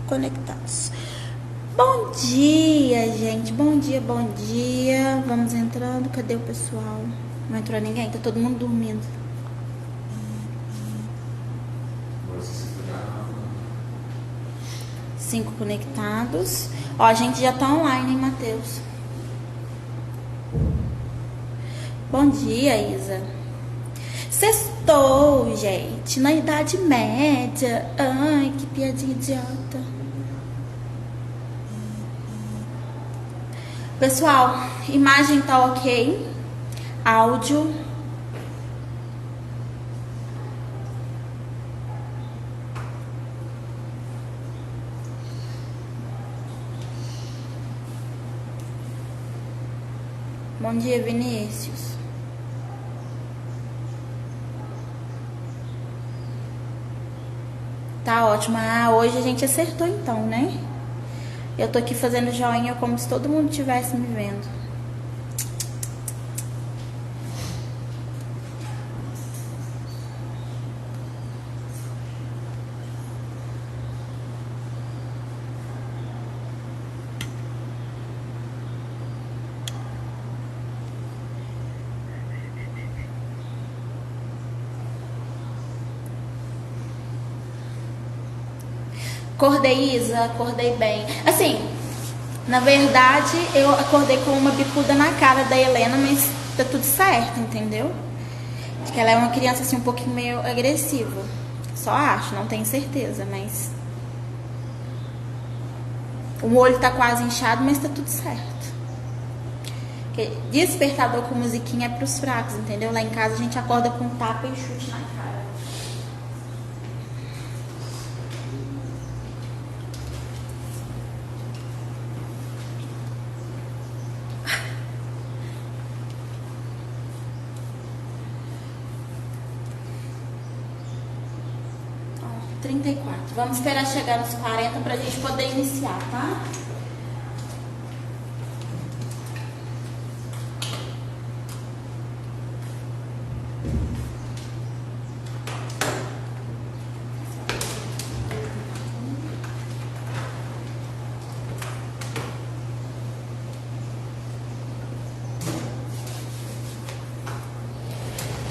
conectados. Bom dia, gente. Bom dia, bom dia. Vamos entrando. Cadê o pessoal? Não entrou ninguém? Tá todo mundo dormindo. Cinco conectados. Ó, a gente já tá online, hein, Matheus? Bom dia, Isa. Sextou, gente. Na Idade Média. Ai, que piadinha idiota. Pessoal, imagem tá ok. Áudio. Bom dia, Vinícius. Tá ótimo. Ah, hoje a gente acertou então, né? Eu tô aqui fazendo joinha como se todo mundo estivesse me vendo. Acordei, Isa, acordei bem. Assim, na verdade, eu acordei com uma bicuda na cara da Helena, mas tá tudo certo, entendeu? Acho que ela é uma criança assim um pouquinho meio agressiva. Só acho, não tenho certeza, mas... O olho tá quase inchado, mas tá tudo certo. Porque despertador com musiquinha é pros fracos, entendeu? Lá em casa a gente acorda com tapa e chute na cara. Ó, 34. Vamos esperar chegar nos 40 pra gente poder iniciar, tá?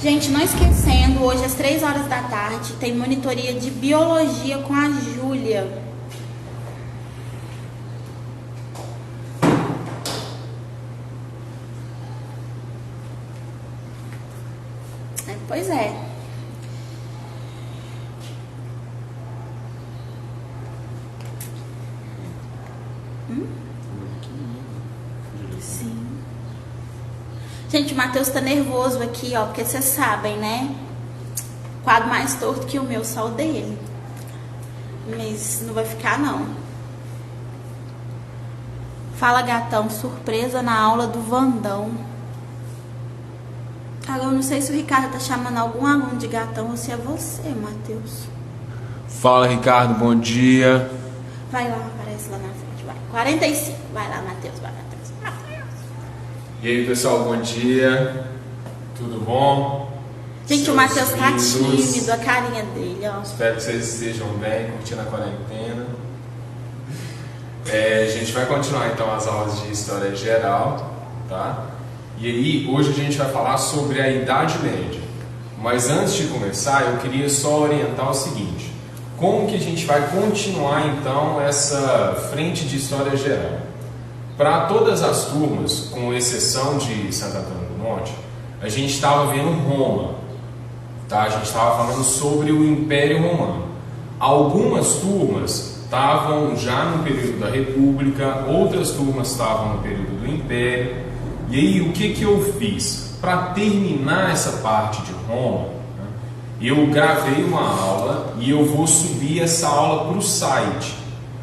Gente, não esquecendo, hoje às 3 horas da tarde tem monitoria de biologia com a Júlia. Pois é. Sim. Gente, o Matheus tá nervoso aqui, ó, porque vocês sabem, né? Quadro mais torto que o meu, só o dele. Mas não vai ficar, não. Fala, gatão, surpresa na aula do Vandão. Agora eu não sei se o Ricardo tá chamando algum aluno de gatão ou se é você, Matheus. Fala, Ricardo, bom dia. Vai lá, aparece lá na frente, vai. 45, vai lá, Matheus, vai, Matheus. E aí, pessoal, bom dia. Tudo bom? Gente, Seus o Matheus tá lindos. tímido, a carinha dele, ó. Espero que vocês estejam bem, curtindo a quarentena. A gente vai continuar então as aulas de História Geral, tá? E aí, hoje a gente vai falar sobre a Idade Média. Mas antes de começar, eu queria só orientar o seguinte: como que a gente vai continuar então essa frente de História Geral? Para todas as turmas, com exceção de Santo Antônio do Monte, a gente estava vendo Roma, tá? A gente estava falando sobre o Império Romano. Algumas turmas estavam já no período da República, outras turmas estavam no período do Império. E aí, o que eu fiz? Para terminar essa parte de Roma, né, eu gravei uma aula e eu vou subir essa aula para o site,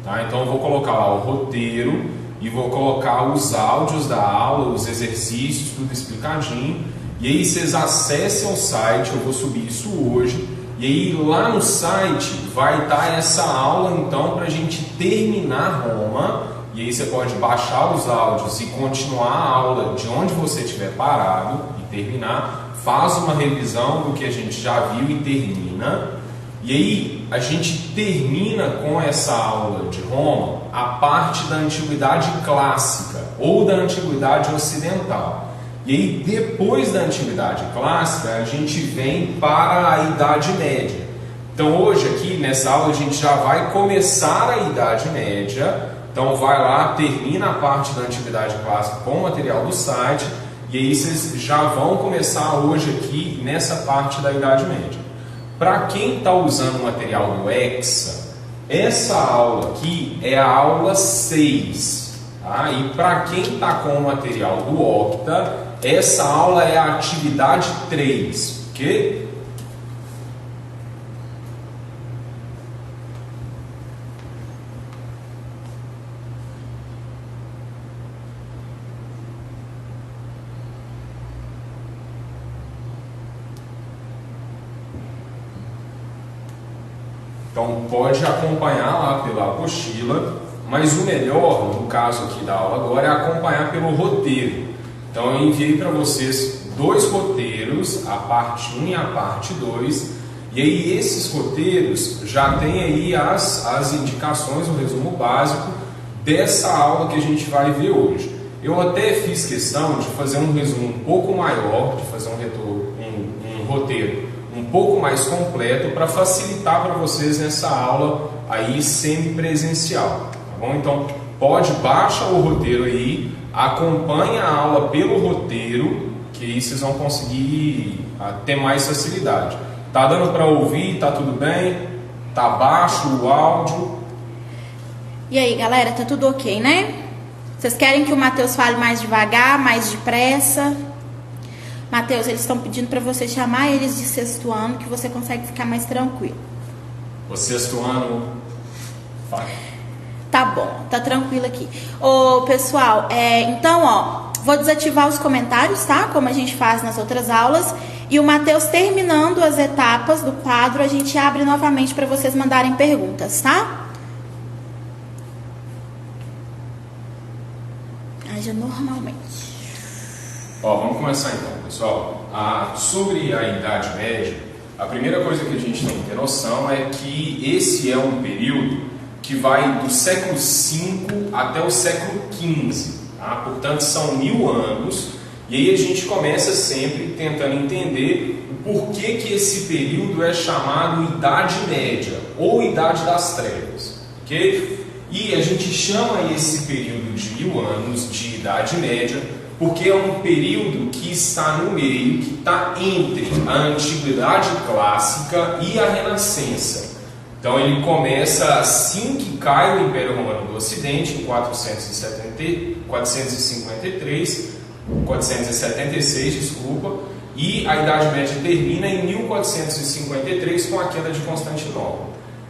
tá? Então eu vou colocar lá o roteiro e vou colocar os áudios da aula, os exercícios, tudo explicadinho. E aí vocês acessem o site, eu vou subir isso hoje. E aí lá no site vai estar essa aula então para a gente terminar Roma. E aí você pode baixar os áudios e continuar a aula de onde você estiver parado e terminar. Faz uma revisão do que a gente já viu e termina. E aí a gente termina com essa aula de Roma a parte da antiguidade clássica ou da antiguidade ocidental. E aí, depois da antiguidade clássica, a gente vem para a Idade Média. Então, hoje aqui nessa aula a gente já vai começar a Idade Média. Então, vai lá, termina a parte da antiguidade clássica com o material do site. E aí vocês já vão começar hoje aqui nessa parte da Idade Média. Para quem está usando o material do Hexa, essa aula aqui é a aula 6. Tá? E para quem está com o material do Octa, essa aula é a atividade 3. Ok? Então pode acompanhar lá pela apostila, mas o melhor, no caso aqui da aula agora, é acompanhar pelo roteiro. Então eu enviei para vocês 2 roteiros, a parte 1 e a parte 2, e aí esses roteiros já tem aí as indicações, o resumo básico dessa aula que a gente vai ver hoje. Eu até fiz questão de fazer um resumo um pouco maior, de fazer um roteiro um pouco mais completo para facilitar para vocês nessa aula aí semipresencial, tá bom? Então baixa o roteiro aí, acompanha a aula pelo roteiro, que aí vocês vão conseguir ter mais facilidade. Tá dando para ouvir? Tá tudo bem? Tá baixo o áudio? E aí, galera, tá tudo ok, né? Vocês querem que o Matheus fale mais devagar, mais depressa? Matheus, eles estão pedindo para você chamar eles de sexto ano, que você consegue ficar mais tranquilo. O sexto ano... Vai. Tá bom, tá tranquilo aqui. Ô, pessoal, então, ó, vou desativar os comentários, tá? Como a gente faz nas outras aulas. E o Matheus, terminando as etapas do quadro, a gente abre novamente para vocês mandarem perguntas, tá? Haja normalmente. Ó, vamos começar então, pessoal. Sobre a Idade Média, a primeira coisa que a gente tem que ter noção é que esse é um período que vai do século V até o século XV, tá? Portanto, são 1000 anos, e aí a gente começa sempre tentando entender o porquê que esse período é chamado Idade Média, ou Idade das Trevas, ok? E a gente chama esse período de 1000 anos de Idade Média porque é um período que está no meio, que está entre a Antiguidade Clássica e a Renascença. Então ele começa assim que cai o Império Romano do Ocidente, em 476, desculpa, e a Idade Média termina em 1453 com a queda de Constantinopla.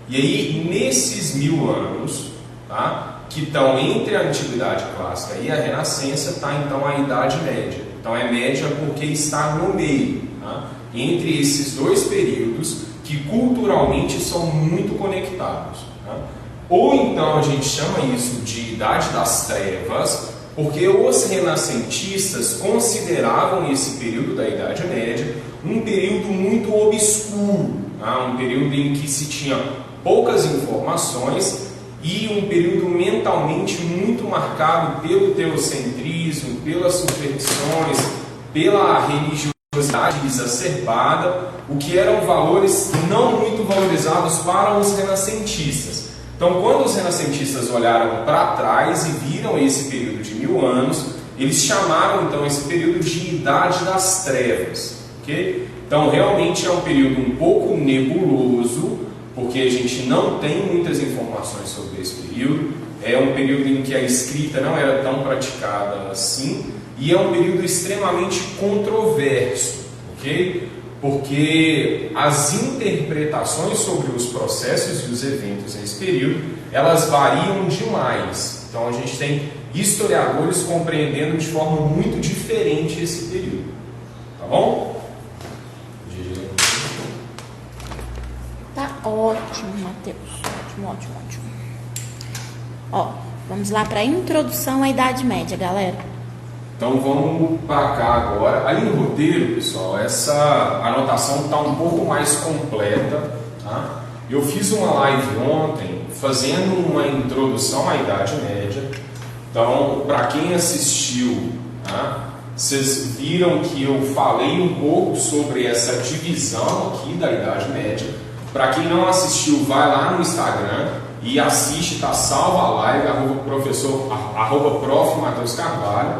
E aí, nesses 1000 anos, tá, que estão entre a Antiguidade Clássica e a Renascença, está então a Idade Média. Então é média porque está no meio, tá, entre esses dois períodos que culturalmente são muito conectados. Tá? Ou então a gente chama isso de Idade das Trevas, porque os renascentistas consideravam esse período da Idade Média um período muito obscuro, tá? Um período em que se tinha poucas informações e um período mentalmente muito marcado pelo teocentrismo, pelas superstições, pela religiosidade exacerbada, o que eram valores não muito valorizados para os renascentistas. Então, quando os renascentistas olharam para trás e viram esse período de 1000 anos, eles chamaram então esse período de Idade das Trevas, ok? Então, realmente é um período um pouco nebuloso, porque a gente não tem muitas informações sobre esse período. É um período em que a escrita não era tão praticada assim, e é um período extremamente controverso, ok? Porque as interpretações sobre os processos e os eventos nesse período, elas variam demais. Então a gente tem historiadores compreendendo de forma muito diferente esse período. Tá bom? Tá ótimo, Matheus. Ótimo. Ó, vamos lá para a introdução à Idade Média, galera. Então vamos para cá agora. Ali no roteiro, pessoal, essa anotação está um pouco mais completa, tá? Eu fiz uma live ontem fazendo uma introdução à Idade Média. Então, para quem assistiu, tá? Vocês viram que eu falei um pouco sobre essa divisão aqui da Idade Média. Para quem não assistiu, vai lá no Instagram e assiste, tá salva a live, @prof. Matheus Carvalho.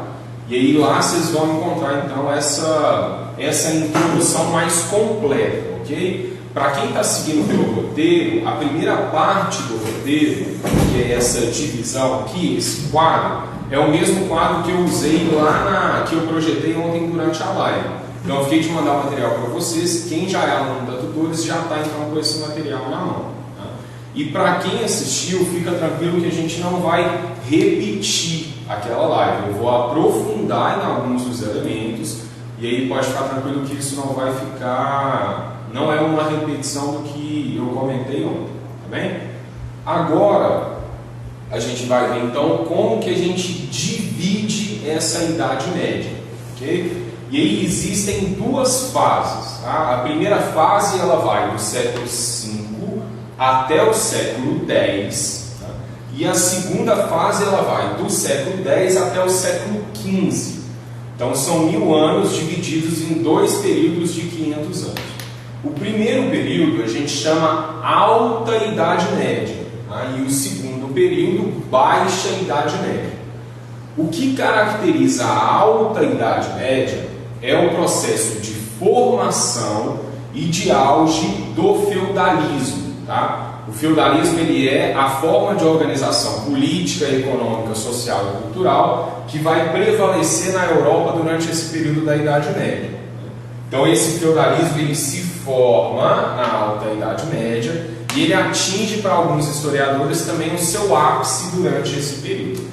E aí lá vocês vão encontrar então essa introdução mais completa, ok? Para quem está seguindo pelo roteiro, a primeira parte do roteiro, que é essa divisão aqui, esse quadro, é o mesmo quadro que eu usei que eu projetei ontem durante a live. Então eu fiquei de mandar o material para vocês. Quem já é aluno da Tutores já está então com esse material na mão. Tá? E para quem assistiu, fica tranquilo que a gente não vai repetir aquela live. Eu vou aprofundar em alguns dos elementos e aí pode ficar tranquilo que isso não vai ficar... Não é uma repetição do que eu comentei ontem, tá bem? Agora, a gente vai ver então como que a gente divide essa Idade Média, ok? E aí existem duas fases, tá? A primeira fase ela vai do século V até o século X, tá? E a segunda fase ela vai do século X até o século XV. Então são 1000 anos divididos em dois períodos de 500 anos. O primeiro período a gente chama Alta Idade Média, tá? E o segundo período, Baixa Idade Média. O que caracteriza a Alta Idade Média é o processo de formação e de auge do feudalismo. Tá? O feudalismo ele é a forma de organização política, econômica, social e cultural que vai prevalecer na Europa durante esse período da Idade Média. Então esse feudalismo ele se forma na Alta Idade Média e ele atinge para alguns historiadores também o seu ápice durante esse período.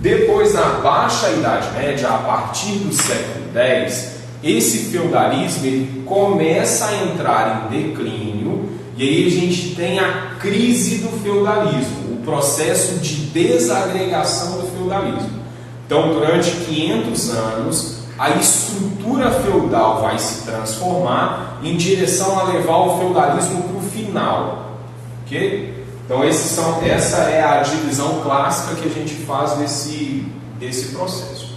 Depois, na Baixa Idade Média, a partir do século X, esse feudalismo ele começa a entrar em declínio e aí a gente tem a crise do feudalismo, o processo de desagregação do feudalismo. Então, durante 500 anos, a estrutura feudal vai se transformar em direção a levar o feudalismo para o final, ok? Então essa é a divisão clássica que a gente faz desse processo.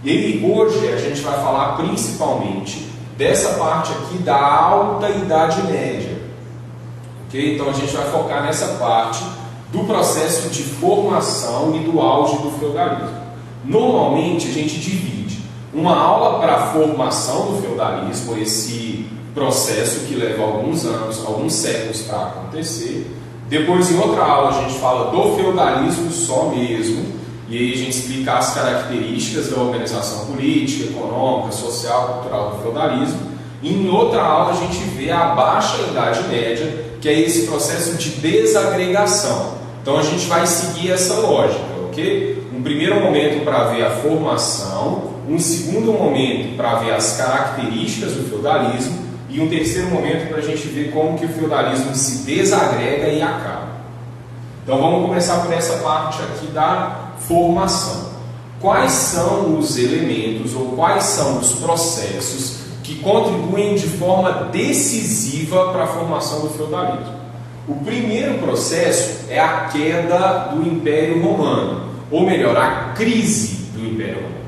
E aí hoje a gente vai falar principalmente dessa parte aqui da Alta Idade Média, ok? Então a gente vai focar nessa parte do processo de formação e do auge do feudalismo. Normalmente a gente divide uma aula para a formação do feudalismo, esse processo que leva alguns anos, alguns séculos para acontecer. Depois, em outra aula, a gente fala do feudalismo só mesmo, e aí a gente explica as características da organização política, econômica, social, cultural do feudalismo. E em outra aula, a gente vê a Baixa Idade Média, que é esse processo de desagregação. Então, a gente vai seguir essa lógica, ok? Um primeiro momento para ver a formação, um segundo momento para ver as características do feudalismo e um terceiro momento para a gente ver como que o feudalismo se desagrega e acaba. Então vamos começar por essa parte aqui da formação. Quais são os elementos ou quais são os processos que contribuem de forma decisiva para a formação do feudalismo? O primeiro processo é a queda do Império Romano, ou melhor, a crise do Império Romano.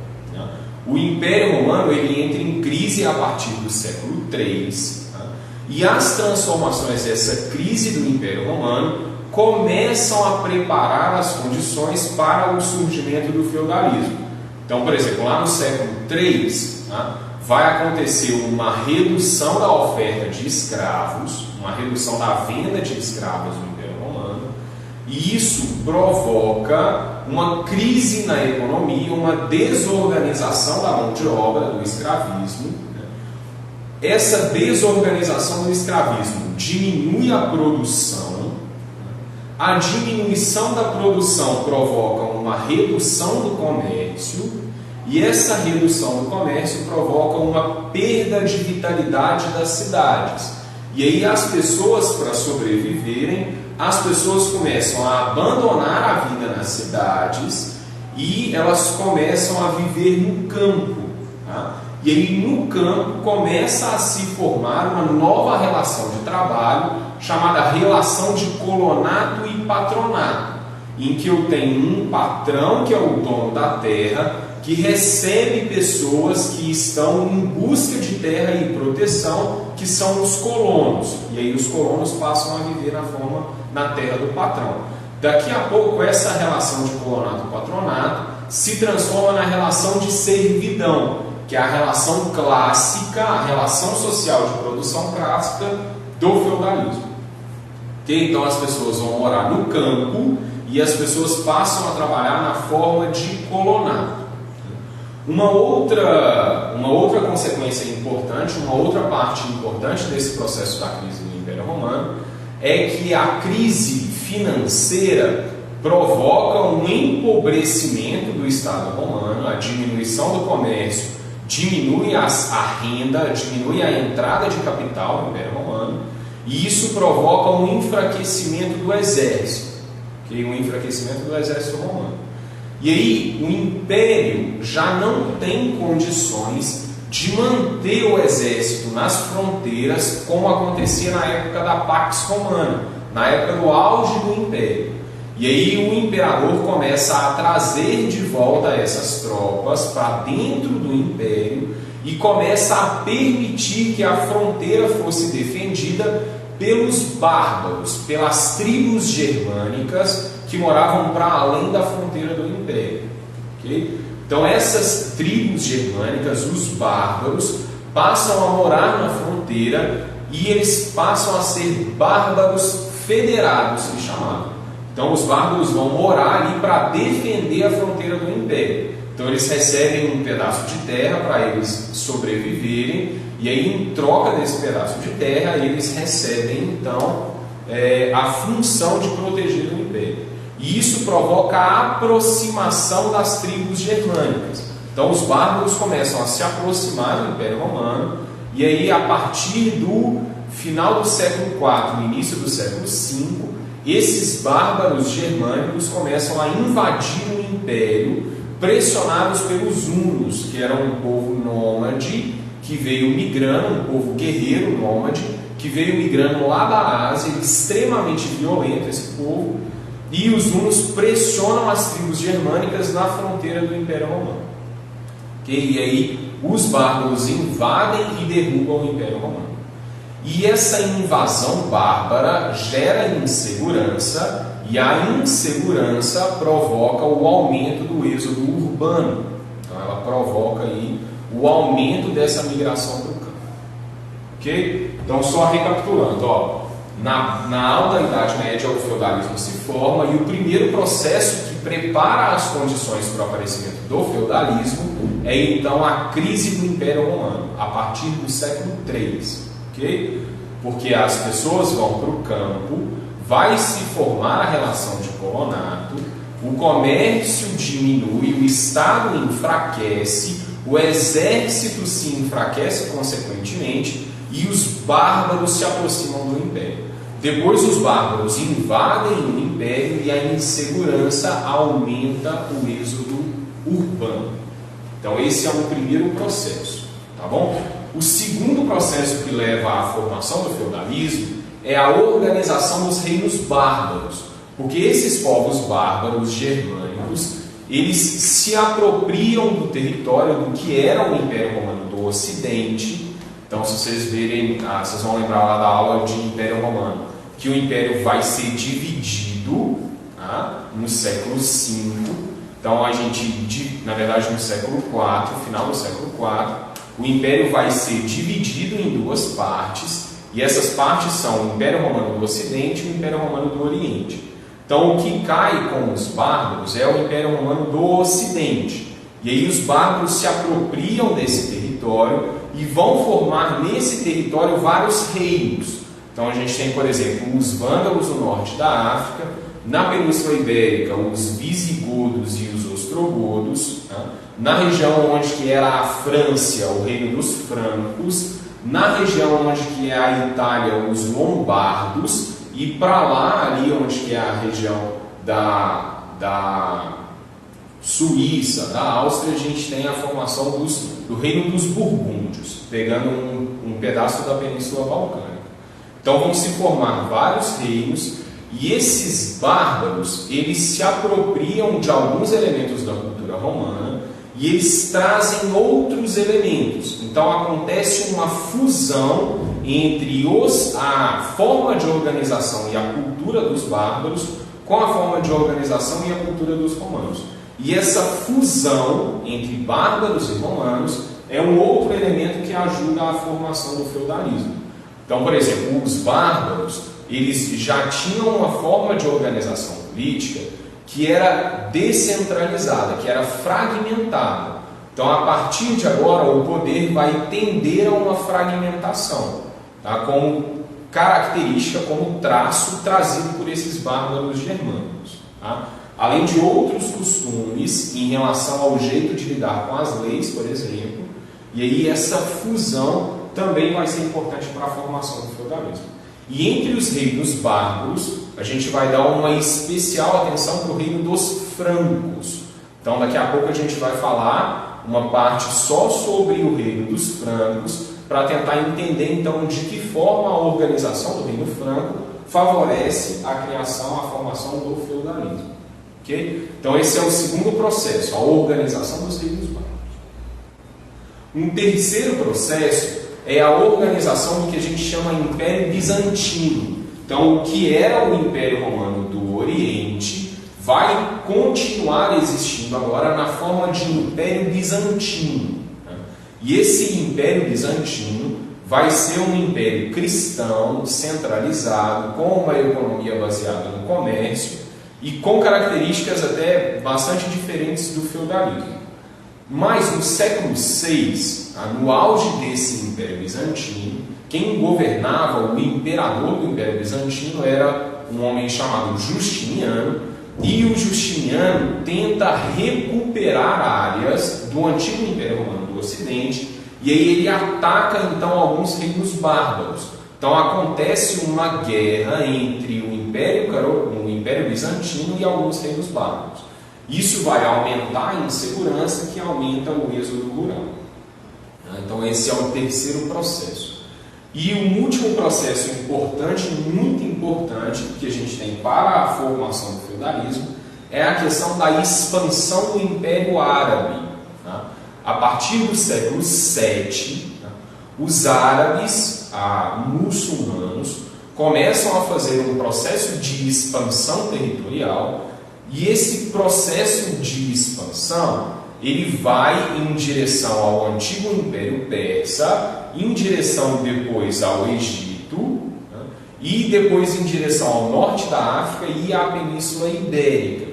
O Império Romano ele entra em crise a partir do século III, tá? E as transformações dessa crise do Império Romano começam a preparar as condições para o surgimento do feudalismo. Então, por exemplo, lá no século III, tá? Vai acontecer uma redução da oferta de escravos, uma redução da venda de escravos no Império Romano, e isso provoca uma crise na economia, uma desorganização da mão de obra, do escravismo. Essa desorganização do escravismo diminui a produção, a diminuição da produção provoca uma redução do comércio, e essa redução do comércio provoca uma perda de vitalidade das cidades. E aí as pessoas, para sobreviverem, as pessoas começam a abandonar a vida nas cidades e elas começam a viver no campo. Tá? E aí no campo começa a se formar uma nova relação de trabalho chamada relação de colonato e patronato, em que eu tenho um patrão, que é o dono da terra, que recebe pessoas que estão em busca de terra e proteção, que são os colonos. E aí os colonos passam a viver na terra do patrão. Daqui a pouco, essa relação de colonato e patronato se transforma na relação de servidão, que é a relação clássica, a relação social de produção clássica do feudalismo. Okay? Então as pessoas vão morar no campo e as pessoas passam a trabalhar na forma de colonato. Uma outra consequência importante, uma outra parte importante desse processo da crise do Império Romano é que a crise financeira provoca um empobrecimento do Estado romano, a diminuição do comércio, diminui a renda, diminui a entrada de capital no Império Romano, e isso provoca um enfraquecimento do exército, um enfraquecimento do exército romano. E aí o Império já não tem condições de manter o exército nas fronteiras como acontecia na época da Pax Romana, na época do auge do Império. E aí o imperador começa a trazer de volta essas tropas para dentro do Império e começa a permitir que a fronteira fosse defendida pelos bárbaros, pelas tribos germânicas que moravam para além da fronteira do Império. Okay? Então essas tribos germânicas, os bárbaros, passam a morar na fronteira e eles passam a ser bárbaros federados, se chamam. Então os bárbaros vão morar ali para defender a fronteira do Império. Então eles recebem um pedaço de terra para eles sobreviverem, e aí em troca desse pedaço de terra eles recebem então a função de proteger o Império. E isso provoca a aproximação das tribos germânicas. Então os bárbaros começam a se aproximar do Império Romano, e aí a partir do final do século IV, no início do século V, esses bárbaros germânicos começam a invadir o Império, pressionados pelos hunos, que eram um povo nômade, que veio migrando, um povo guerreiro nômade, que veio migrando lá da Ásia, extremamente violento esse povo, e os hunos pressionam as tribos germânicas na fronteira do Império Romano. Okay? E aí os bárbaros invadem e derrubam o Império Romano. E essa invasão bárbara gera insegurança, e a insegurança provoca o aumento do êxodo urbano. Então ela provoca aí o aumento dessa migração para o campo. Ok? Então só recapitulando, na alta Idade Média o feudalismo se forma, e o primeiro processo que prepara as condições para o aparecimento do feudalismo é então a crise do Império Romano, a partir do século III. Okay? Porque as pessoas vão para o campo, vai se formar a relação de colonato, o comércio diminui, o Estado enfraquece, o exército se enfraquece consequentemente, e os bárbaros se aproximam do Império. Depois os bárbaros invadem o Império e a insegurança aumenta o êxodo urbano. Então esse é o primeiro processo, tá bom? O segundo processo que leva à formação do feudalismo é a organização dos reinos bárbaros, porque esses povos bárbaros germânicos, eles se apropriam do território do que era o Império Romano do Ocidente. Então, se vocês verem, vocês vão lembrar lá da aula de Império Romano, que o Império vai ser dividido no século V. Então, na verdade, no século IV, final do século IV, o Império vai ser dividido em duas partes, e essas partes são o Império Romano do Ocidente e o Império Romano do Oriente. Então, o que cai com os bárbaros é o Império Romano do Ocidente. E aí os bárbaros se apropriam desse território e vão formar nesse território vários reinos. Então, a gente tem, por exemplo, os vândalos no norte da África, na Península Ibérica, os visigodos e os ostrogodos, na região onde que era a França, o reino dos francos, na região onde que é a Itália, os lombardos, e para lá, ali onde que é a região da Suíça, da Áustria, a gente tem a formação do reino dos burgúndios, pegando um pedaço da Península Balcânica. Então vão se formar vários reinos e esses bárbaros, eles se apropriam de alguns elementos da cultura romana e eles trazem outros elementos. Então acontece uma fusão entre a forma de organização e a cultura dos bárbaros com a forma de organização e a cultura dos romanos. E essa fusão entre bárbaros e romanos é um outro elemento que ajuda à formação do feudalismo. Então, por exemplo, os bárbaros, eles já tinham uma forma de organização política que era descentralizada, que era fragmentada. Então, a partir de agora, o poder vai tender a uma fragmentação, tá? Como característica, como traço trazido por esses bárbaros germânicos. Tá? Além de outros costumes em relação ao jeito de lidar com as leis, por exemplo, e aí essa fusão também vai ser importante para a formação do feudalismo. E entre os reinos bárbaros, a gente vai dar uma especial atenção para o reino dos francos. Então, daqui a pouco a gente vai falar uma parte só sobre o reino dos francos, para tentar entender, então, de que forma a organização do reino franco favorece a criação, a formação do feudalismo. Okay? Então, esse é o segundo processo, a organização dos reinos bárbaros. Um terceiro processo é a organização do que a gente chama de Império Bizantino. Então, o que era o Império Romano do Oriente vai continuar existindo agora na forma de Império Bizantino. E esse Império Bizantino vai ser um império cristão, centralizado, com uma economia baseada no comércio e com características até bastante diferentes do feudalismo. Mas no século VI, no auge desse Império Bizantino, quem governava, o imperador do Império Bizantino, era um homem chamado Justiniano, e o Justiniano tenta recuperar áreas do antigo Império Romano do Ocidente, e aí ele ataca então alguns reinos bárbaros. Então acontece uma guerra entre o Império Bizantino e alguns reinos bárbaros. Isso vai aumentar a insegurança, que aumenta o êxodo rural. Então esse é o terceiro processo. E um último processo importante, muito importante, que a gente tem para a formação do feudalismo, é a questão da expansão do Império Árabe. A partir do século VII, os árabes, muçulmanos, começam a fazer um processo de expansão territorial, e esse processo de expansão ele vai em direção ao antigo Império Persa, em direção depois ao Egito, e depois em direção ao norte da África e à Península Ibérica.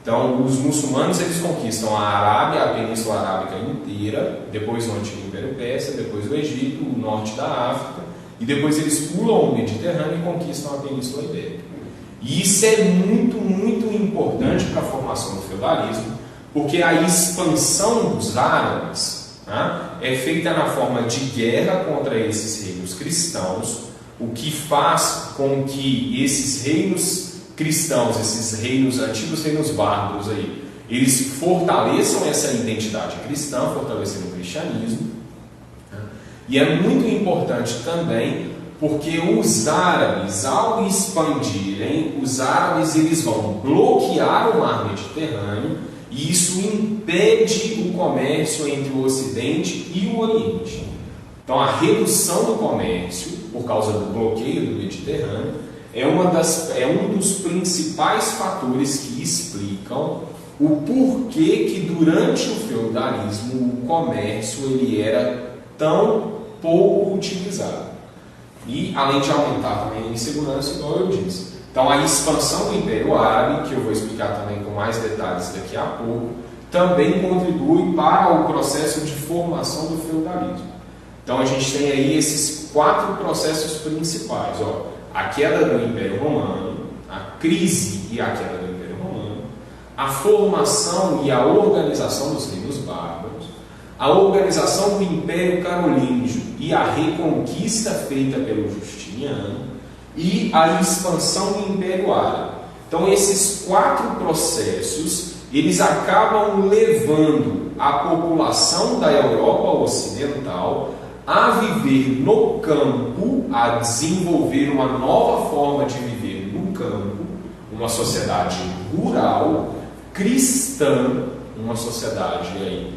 Então, os muçulmanos eles conquistam a Arábia, a Península Arábica inteira, depois o antigo Império Persa, depois o Egito, o norte da África, e depois eles pulam o Mediterrâneo e conquistam a Península Ibérica. E isso é muito, muito importante para a formação do feudalismo, porque a expansão dos árabes é feita na forma de guerra contra esses reinos cristãos, o que faz com que esses reinos cristãos, esses reinos antigos, reinos bárbaros aí, eles fortaleçam essa identidade cristã, fortalecendo o cristianismo. E é muito importante também porque os árabes, ao expandirem, os árabes eles vão bloquear o mar Mediterrâneo, e isso impede o comércio entre o Ocidente e o Oriente. Então, a redução do comércio, por causa do bloqueio do Mediterrâneo, é um dos principais fatores que explicam o porquê que, durante o feudalismo, o comércio ele era tão pouco utilizado. E, além de aumentar também a insegurança, igual eu disse. Então, a expansão do Império Árabe, que eu vou explicar também com mais detalhes daqui a pouco, também contribui para o processo de formação do feudalismo. Então, a gente tem aí esses 4 processos principais. A queda do Império Romano, a crise e a queda do Império Romano, a formação e a organização dos reinos bárbaros, a organização do Império Carolíngio e a reconquista feita pelo Justiniano, e a expansão do Império Árabe. Então, esses 4 processos, eles acabam levando a população da Europa Ocidental a viver no campo, a desenvolver uma nova forma de viver no campo, uma sociedade rural, cristã, uma sociedade aí,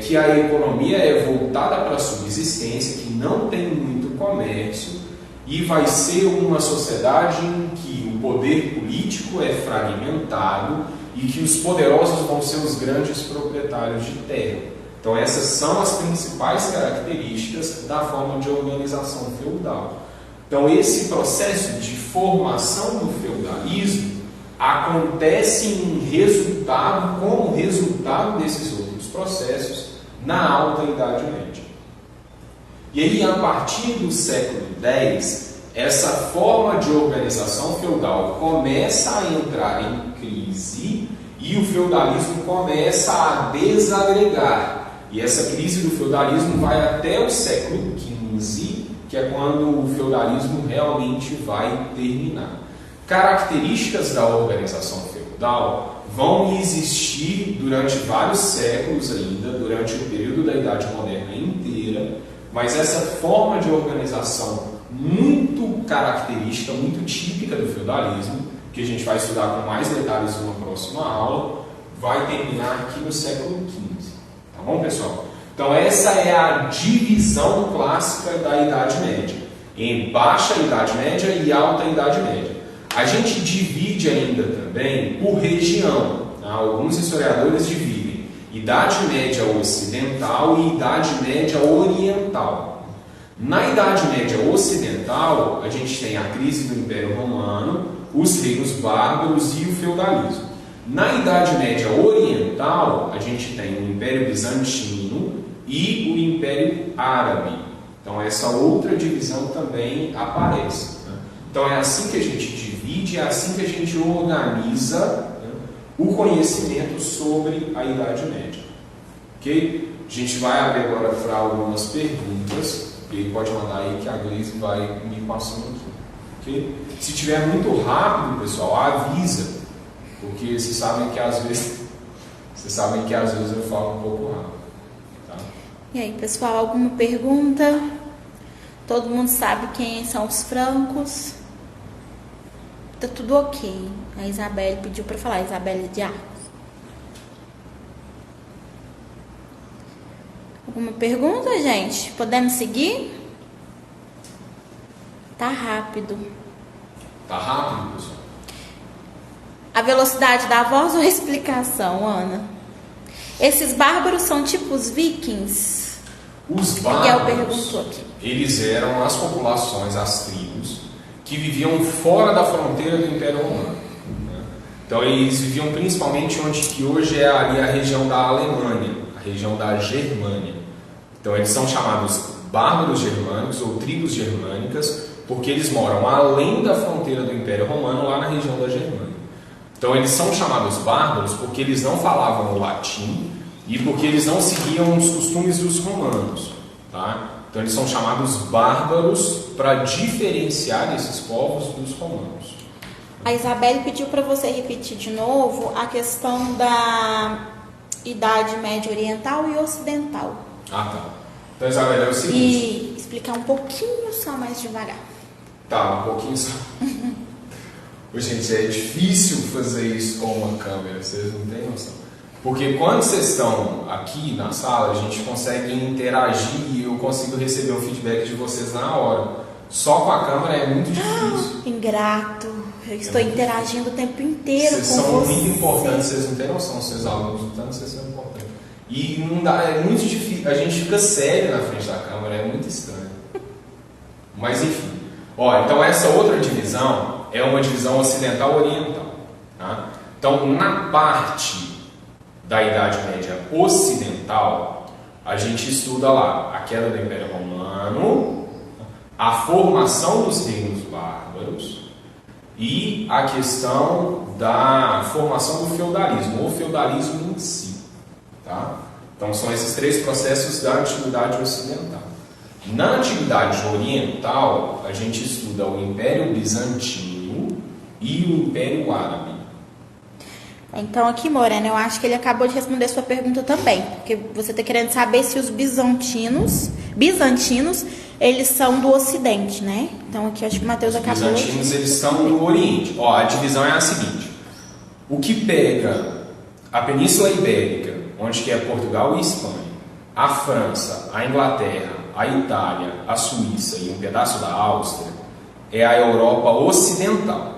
que a economia é voltada para a subsistência, que não tem muito comércio, e vai ser uma sociedade em que o poder político é fragmentado e que os poderosos vão ser os grandes proprietários de terra. Então essas são as principais características da forma de organização feudal. Então esse processo de formação do feudalismo acontece como resultado desses outros processos na Alta Idade Média. E aí, a partir do século X, essa forma de organização feudal começa a entrar em crise e o feudalismo começa a desagregar. E essa crise do feudalismo vai até o século XV, que é quando o feudalismo realmente vai terminar. Características da organização feudal vão existir durante vários séculos ainda, durante o período da Idade Moderna inteira, mas essa forma de organização muito característica, muito típica do feudalismo, que a gente vai estudar com mais detalhes numa próxima aula, vai terminar aqui no século XV. Tá bom, pessoal? Então essa é a divisão clássica da Idade Média, em Baixa Idade Média e Alta Idade Média. A gente divide ainda também por região. Tá? Alguns historiadores dividem Idade Média Ocidental e Idade Média Oriental. Na Idade Média Ocidental, a gente tem a crise do Império Romano, os reinos bárbaros e o feudalismo. Na Idade Média Oriental, a gente tem o Império Bizantino e o Império Árabe. Então essa outra divisão também aparece. Né? Então é assim que a gente divide, é assim que a gente organiza o conhecimento sobre a Idade Média. Ok? A gente vai abrir agora para algumas perguntas, e pode mandar aí que a Gleise vai me passando aqui. Ok? Se tiver muito rápido, pessoal, avisa, porque vocês sabem que às vezes eu falo um pouco rápido. Tá? E aí, pessoal, alguma pergunta? Todo mundo sabe quem são os francos? Tá tudo ok. A Isabelle pediu para falar, Isabelle de Arcos. Alguma pergunta, gente? Podemos seguir? Tá rápido. Tá rápido, pessoal? A velocidade da voz ou a explicação, Ana? Esses bárbaros são tipo os vikings? Os Miguel bárbaros, perguntou aqui. eles eram as populações, as tribos, que viviam fora da fronteira do Império Romano. Né? Então eles viviam principalmente onde que hoje é ali a região da Alemanha, a região da Germânia. Então eles são chamados bárbaros germânicos ou tribos germânicas, porque eles moram além da fronteira do Império Romano, lá na região da Germânia. Então eles são chamados bárbaros porque eles não falavam o latim e porque eles não seguiam os costumes dos romanos. Tá? Então eles são chamados bárbaros para diferenciar esses povos dos romanos. A Isabelle pediu para você repetir de novo a questão da Idade Média Oriental e Ocidental. Ah, tá. Então, Isabelle, é o seguinte... E explicar um pouquinho só mais devagar. Tá, um pouquinho só. Gente, é difícil fazer isso com uma câmera, vocês não têm noção. Porque quando vocês estão aqui na sala, a gente consegue interagir e eu consigo receber um feedback de vocês na hora. Só com a câmera é muito difícil. Ingrato. Eu estou interagindo o tempo inteiro vocês com são você. muito importantes, vocês não têm noção, seus alunos, o tanto vocês são importantes. E não dá, é muito difícil, a gente fica sério na frente da câmera, é muito estranho. Mas enfim. Ó, então essa outra divisão é uma divisão ocidental-oriental. Tá? Então, na parte da Idade Média Ocidental, a gente estuda lá a queda do Império Romano, a formação dos reinos bárbaros e a questão da formação do feudalismo, o feudalismo em si. Tá? Então, são esses três processos da Antiguidade Ocidental. Na Antiguidade Oriental, a gente estuda o Império Bizantino e o Império Árabe. Então aqui, Morena, eu acho que ele acabou de responder sua pergunta também, porque você está querendo saber se os bizantinos bizantinos, eles são do Ocidente, né? Então aqui acho que o Mateus acabou. Os bizantinos, eles são no Oriente. Ó, a divisão é a seguinte: o que pega a Península Ibérica, onde que é Portugal e Espanha, a França, a Inglaterra, a Itália, a Suíça e um pedaço da Áustria, é a Europa Ocidental.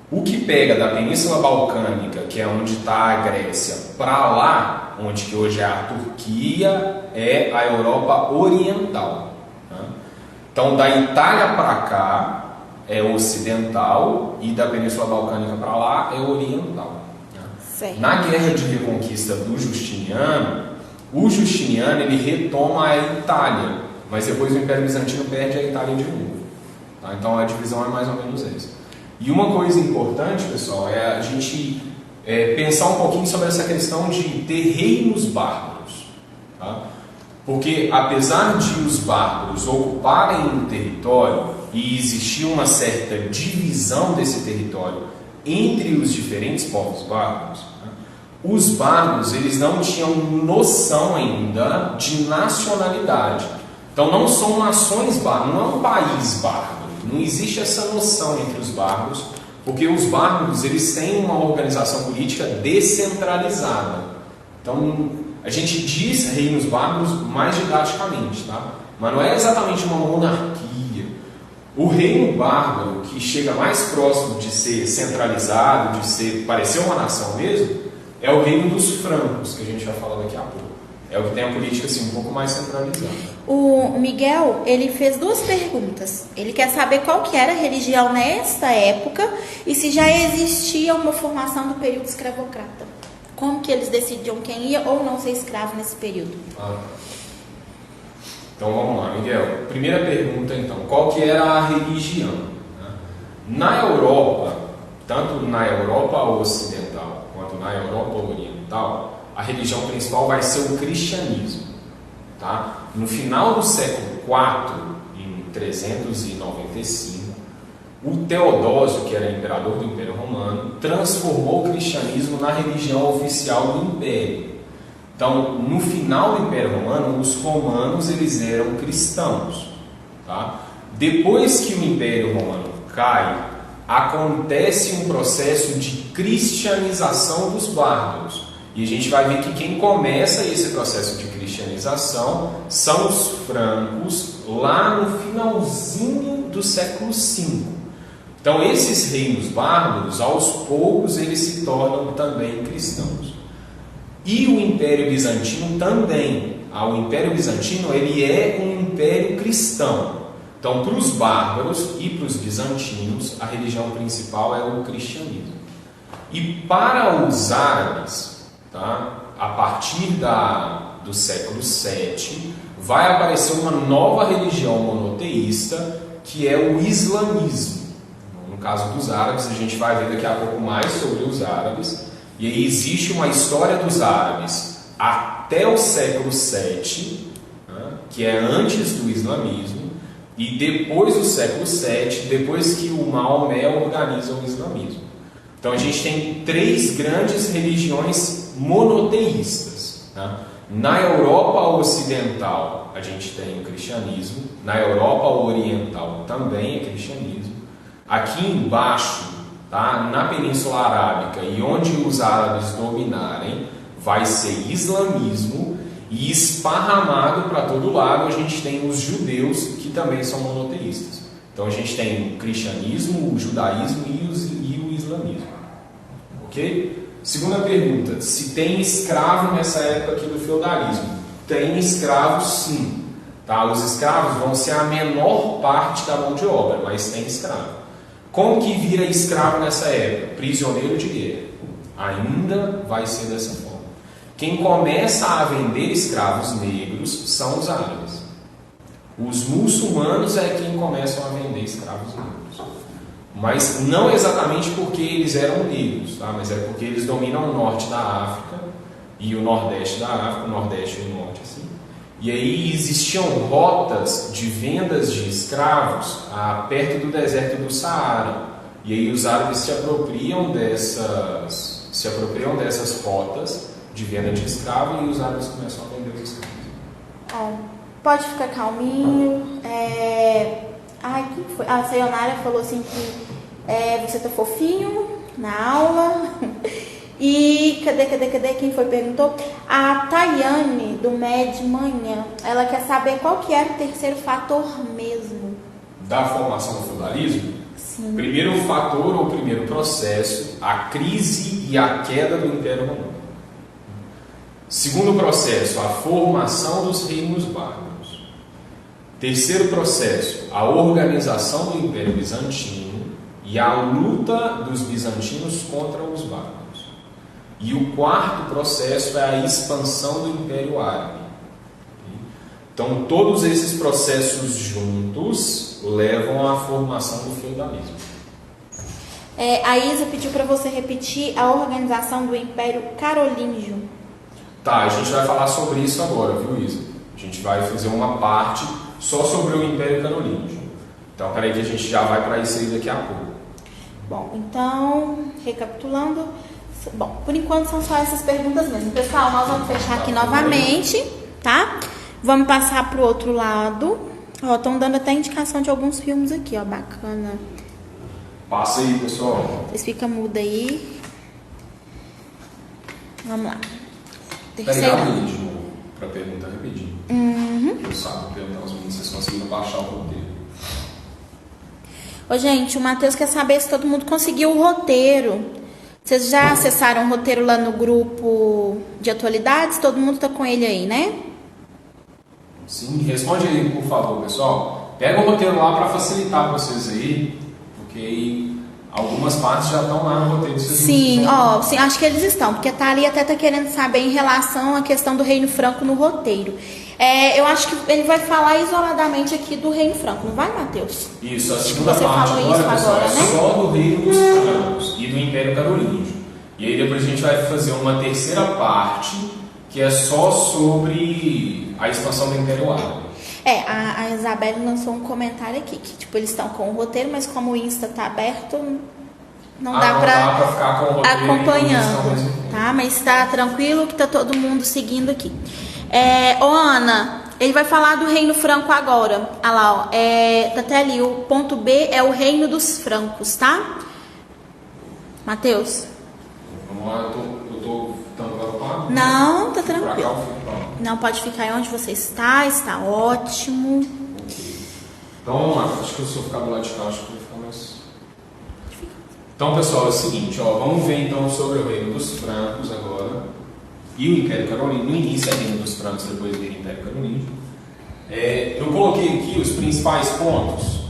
O que pega da Península Balcânica, que é onde está a Grécia, para lá, onde que hoje é a Turquia, é a Europa Oriental. Né? Então, da Itália para cá é ocidental e da Península Balcânica para lá é oriental. Né? Na Guerra de Reconquista do Justiniano, o Justiniano ele retoma a Itália, mas depois o Império Bizantino perde a Itália de novo. Tá? Então, a divisão é mais ou menos essa. E uma coisa importante, pessoal, é a gente pensar um pouquinho sobre essa questão de ter reinos bárbaros. Tá? Porque apesar de os bárbaros ocuparem um território e existir uma certa divisão desse território entre os diferentes povos bárbaros, né, os bárbaros eles não tinham noção ainda de nacionalidade. Então não são nações bárbaras, não é um país bárbaro. Não existe essa noção entre os bárbaros, porque os bárbaros eles têm uma organização política descentralizada. Então, a gente diz reinos bárbaros mais didaticamente, tá? Mas não é exatamente uma monarquia. O reino bárbaro, que chega mais próximo de ser centralizado, de parecer uma nação mesmo, é o reino dos francos, que a gente vai falar daqui a pouco. É o que tem a política assim, um pouco mais centralizada. O Miguel, ele fez 2 perguntas. Ele quer saber qual que era a religião nesta época e se já existia uma formação do período escravocrata. Como que eles decidiam quem ia ou não ser escravo nesse período? Então vamos lá, Miguel. Primeira pergunta então, qual que era a religião? Na Europa, tanto na Europa Ocidental quanto na Europa Oriental, a religião principal vai ser o cristianismo. Tá? No final do século IV, em 395, o Teodósio, que era imperador do Império Romano, transformou o cristianismo na religião oficial do Império. Então, no final do Império Romano, os romanos eles eram cristãos. Tá? Depois que o Império Romano cai, acontece um processo de cristianização dos bárbaros. E a gente vai ver que quem começa esse processo de cristianização são os francos lá no finalzinho do século V. Então esses reinos bárbaros, aos poucos, eles se tornam também cristãos. E o Império Bizantino também. O Império Bizantino ele é um império cristão. Então para os bárbaros e para os bizantinos, a religião principal é o cristianismo. E para os árabes, tá? A partir do século VII, vai aparecer uma nova religião monoteísta, que é o islamismo. No caso dos árabes, a gente vai ver daqui a pouco mais sobre os árabes. E aí existe uma história dos árabes até o século VII, né? Que é antes do islamismo, e depois do século VII, depois que o Maomé organiza o islamismo. Então a gente tem 3 grandes religiões monoteístas. Tá? Na Europa Ocidental a gente tem o cristianismo, na Europa Oriental também é cristianismo. Aqui embaixo, tá? Na Península Arábica e onde os árabes dominarem, vai ser islamismo, e esparramado para todo lado a gente tem os judeus, que também são monoteístas. Então a gente tem o cristianismo, o judaísmo e o islamismo. Ok? Segunda pergunta, se tem escravo nessa época aqui do feudalismo? Tem escravos sim. Tá? Os escravos vão ser a menor parte da mão de obra, mas tem escravo. Como que vira escravo nessa época? Prisioneiro de guerra. Ainda vai ser dessa forma. Quem começa a vender escravos negros são os árabes. Os muçulmanos é quem começam a vender escravos negros. Mas não exatamente porque eles eram negros, tá? Mas é porque eles dominam o norte da África e o nordeste da África, o nordeste e o norte, assim. E aí existiam rotas de vendas de escravos perto do deserto do Saara. E aí os árabes se apropriam dessas rotas de venda de escravo, e os árabes começam a vender os escravos. Pode ficar calminho. Ai, quem foi? A Sayonara falou assim que você tá fofinho na aula. E cadê? Quem foi perguntou? A Tayane, do MED Manhã, ela quer saber qual que era o terceiro fator mesmo. Da formação do feudalismo? Sim. Primeiro fator ou primeiro processo, a crise e a queda do Império Romano. Segundo processo, a formação dos reinos bárbaros. Terceiro processo, a organização do Império Bizantino e a luta dos bizantinos contra os bárbaros. E o quarto processo é a expansão do Império Árabe. Então, todos esses processos juntos levam à formação do feudalismo. A Isa pediu para você repetir a organização do Império Carolíngio. Tá, a gente vai falar sobre isso agora, viu, Isa? A gente vai fazer uma parte só sobre o Império Carolíngio. Então, peraí que a gente já vai para isso aí daqui a pouco. Bom, então, recapitulando. Bom, por enquanto são só essas perguntas mesmo. Pessoal, nós vamos fechar aqui novamente, tá? Vamos passar pro outro lado. Ó, estão dando até indicação de alguns filmes aqui, ó, bacana. Passa aí, pessoal. Vocês ficam mudo aí. Vamos lá. Terceira. Pega aí de novo, pra perguntar rapidinho. Eu sabe perguntar aos meninos se vocês conseguiram baixar o roteiro. Ô, gente, o Matheus quer saber se todo mundo conseguiu o roteiro. Vocês já acessaram o roteiro lá no grupo de atualidades? Todo mundo tá com ele aí, né? Sim, responde aí, por favor, pessoal. Pega o roteiro lá para facilitar vocês aí, porque aí algumas partes já estão lá no roteiro. Sim, sim, acho que eles estão, porque a Thalia até tá querendo saber em relação à questão do Reino Franco no roteiro. Eu acho que ele vai falar isoladamente aqui do Reino Franco, não vai, Matheus? Isso, a segunda parte agora, pessoal, é só do Reino dos Francos e do Império Carolíngio. E aí depois a gente vai fazer uma terceira parte, que é só sobre a expansão do Império Árabe. A Isabelle lançou um comentário aqui, que tipo, eles estão com o roteiro, mas como o Insta tá aberto, não dá pra ficar com o roteiro acompanhando, tá? Mas tá tranquilo que tá todo mundo seguindo aqui. Ana, ele vai falar do Reino Franco agora. Olha lá, ó. Tá até ali, o ponto B é o Reino dos Francos, tá? Matheus? Vamos lá, eu tô ocupado? Não, tá tranquilo. Não, pode ficar aí onde você está ótimo. Okay. Então vamos lá, acho que se eu ficar do lado de cá, acho que vai ficar mais. Então, pessoal, é o seguinte, ó, vamos ver então sobre o Reino dos Francos agora. E o Império Carolíngio, no início é o Reino dos Francos, depois vem o Império Carolíngio. Eu coloquei aqui os principais pontos,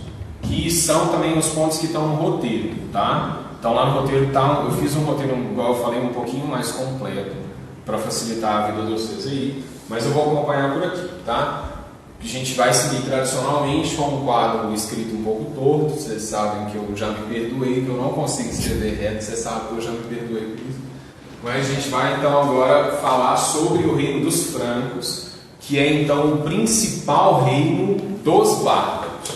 que são também os pontos que estão no roteiro, tá? Então lá no roteiro eu fiz um roteiro, igual eu falei, um pouquinho mais completo, para facilitar a vida de vocês aí, mas eu vou acompanhar por aqui, tá? A gente vai seguir tradicionalmente com um quadro escrito um pouco torto, vocês sabem que eu já me perdoei, que eu não consigo escrever reto, vocês sabem que eu já me perdoei por isso. Mas a gente vai então agora falar sobre o Reino dos Francos, que é então o principal reino dos bárbaros.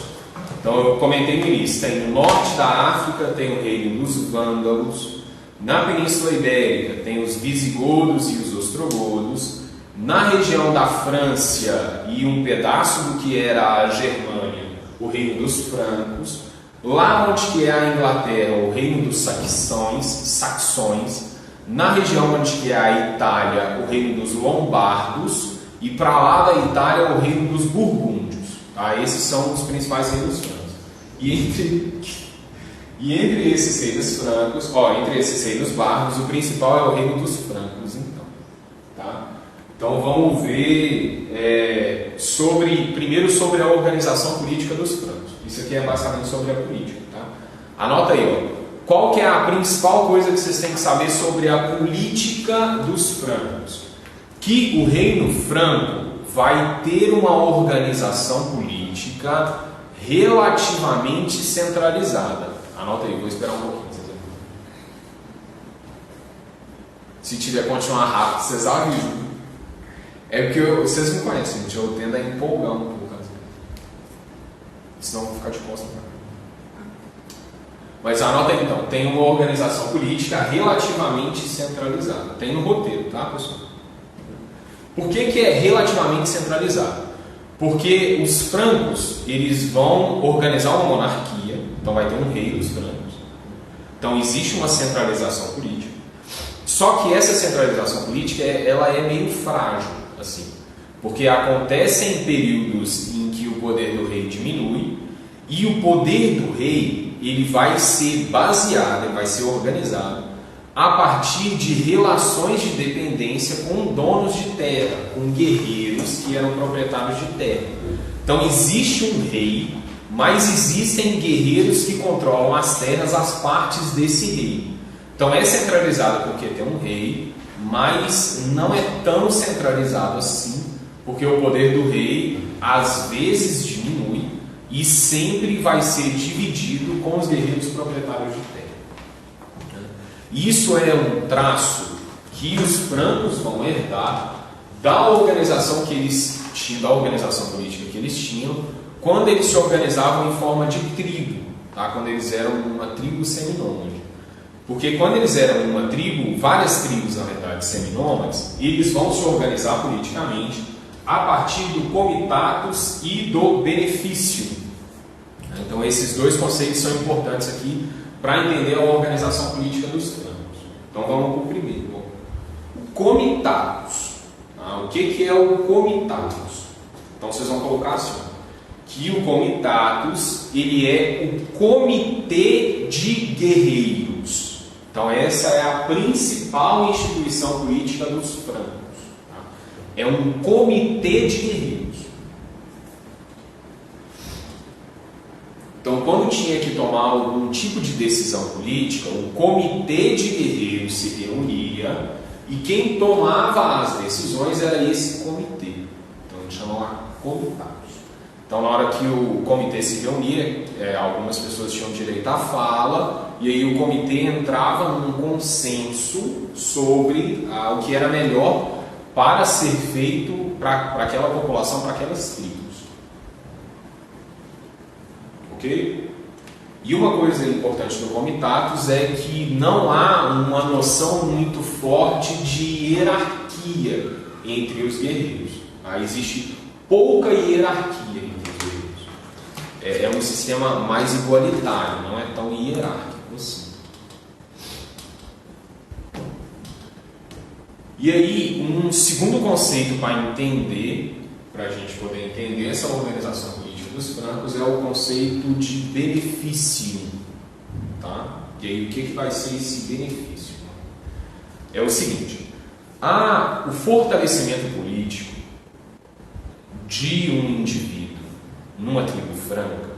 Então eu comentei no início, tem no norte da África, tem o reino dos vândalos, na Península Ibérica tem os visigodos e os ostrogodos, na região da França e um pedaço do que era a Germânia, o reino dos francos, lá onde que é a Inglaterra, o reino dos saxões, na região onde que é a Itália, o reino dos lombardos, e para lá da Itália, o reino dos burgúndios. Tá? Esses são os principais reinos francos. E entre esses reinos francos, entre esses reinos bárbaros, o principal é o reino dos francos, então. Tá? Então vamos ver primeiro sobre a organização política dos francos. Isso aqui é basicamente sobre a política. Tá? Anota aí, qual que é a principal coisa que vocês têm que saber sobre a política dos francos? Que o reino franco vai ter uma organização política relativamente centralizada. Anota aí, vou esperar um pouquinho. Se tiver continuar rápido, vocês avisam. É porque vocês me conhecem, gente, eu tendo a empolgar um pouco. Senão eu vou ficar de costas. Mas anota aí então, tem uma organização política relativamente centralizada. Tem no roteiro, tá, pessoal? Por que é relativamente centralizado? Porque os francos, eles vão organizar uma monarquia, então vai ter um rei dos francos. Então existe uma centralização política. Só que essa centralização política, ela é meio frágil, assim, porque acontecem períodos em que o poder do rei diminui e o poder do rei, ele vai ser baseado, ele vai ser organizado a partir de relações de dependência com donos de terra, com guerreiros que eram proprietários de terra. Então existe um rei, mas existem guerreiros que controlam as terras, as partes desse rei. Então é centralizado porque tem um rei, mas não é tão centralizado assim, porque o poder do rei às vezes diminui e sempre vai ser dividido com os guerreiros proprietários de terra. Isso é um traço que os francos vão herdar da organização que eles tinham, da organização política que eles tinham, quando eles se organizavam em forma de tribo, tá? Quando eles eram uma tribo seminômade. Porque quando eles eram uma tribo, várias tribos na verdade seminômades, eles vão se organizar politicamente a partir do comitatus e do benefício. Então esses dois conceitos são importantes aqui para entender a organização política dos francos. Então vamos para o primeiro. O comitatus. O que é o comitatus? Então vocês vão colocar assim, que o comitatus, ele é o comitê de guerreiros. Então essa é a principal instituição política dos francos. É um comitê de guerreiros. Então, quando tinha que tomar algum tipo de decisão política, o comitê de guerreiros se reunia e quem tomava as decisões era esse comitê. Então, eles chamam lá comitatus. Então, na hora que o comitê se reunia, algumas pessoas tinham direito à fala e aí o comitê entrava num consenso sobre o que era melhor para ser feito para aquela população, para aquelas tribos. Okay? E uma coisa importante do comitatus é que não há uma noção muito forte de hierarquia entre os guerreiros. Existe pouca hierarquia entre os guerreiros. É um sistema mais igualitário, não é tão hierárquico assim. E aí, um segundo conceito para entender, para a gente poder entender essa organização política dos francos, é o conceito de benefício. Tá? E aí, o que vai ser esse benefício? É o seguinte: o fortalecimento político de um indivíduo numa tribo franca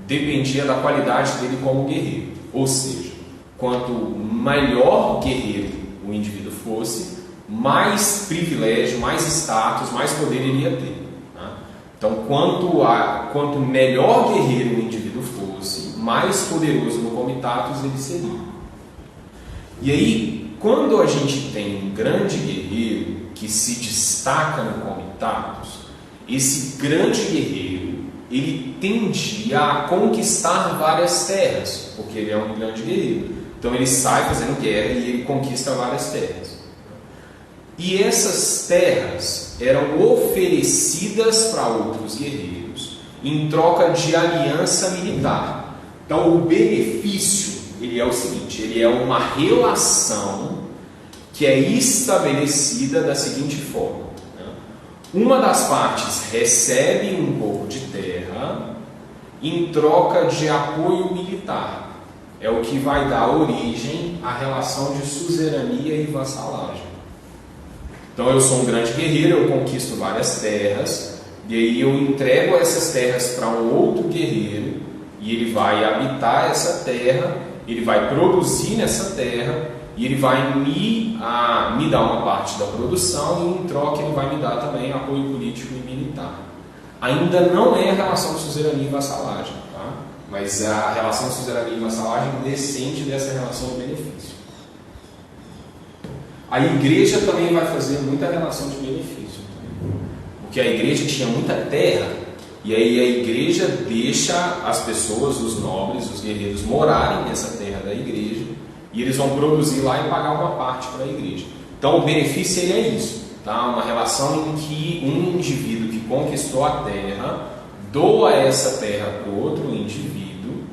dependia da qualidade dele como guerreiro. Ou seja, quanto melhor guerreiro o indivíduo fosse, mais privilégio, mais status, mais poder ele ia ter. Tá? Então, quanto melhor guerreiro o indivíduo fosse, mais poderoso no comitatus ele seria. E aí, quando a gente tem um grande guerreiro que se destaca no comitatus, esse grande guerreiro, ele tendia a conquistar várias terras, porque ele é um grande guerreiro. Então ele sai fazendo guerra e ele conquista várias terras. E essas terras eram oferecidas para outros guerreiros em troca de aliança militar. Então o benefício, ele é o seguinte, ele é uma relação que é estabelecida da seguinte forma. Uma das partes recebe um pouco de terra em troca de apoio militar. É o que vai dar origem à relação de suzerania e vassalagem. Então eu sou um grande guerreiro, eu conquisto várias terras, e aí eu entrego essas terras para um outro guerreiro, e ele vai habitar essa terra, ele vai produzir nessa terra, e ele vai me dar uma parte da produção, e em troca ele vai me dar também apoio político e militar. Ainda não é a relação de suzerania e vassalagem, tá? Mas a relação de suzerania e vassalagem descende dessa relação de benefício. A igreja também vai fazer muita relação de benefício, porque a igreja tinha muita terra, e aí a igreja deixa as pessoas, os nobres, os guerreiros morarem nessa terra da igreja, e eles vão produzir lá e pagar uma parte para a igreja. Então o benefício ele é isso. tá? Uma relação em que um indivíduo que conquistou a terra doa essa terra para outro indivíduo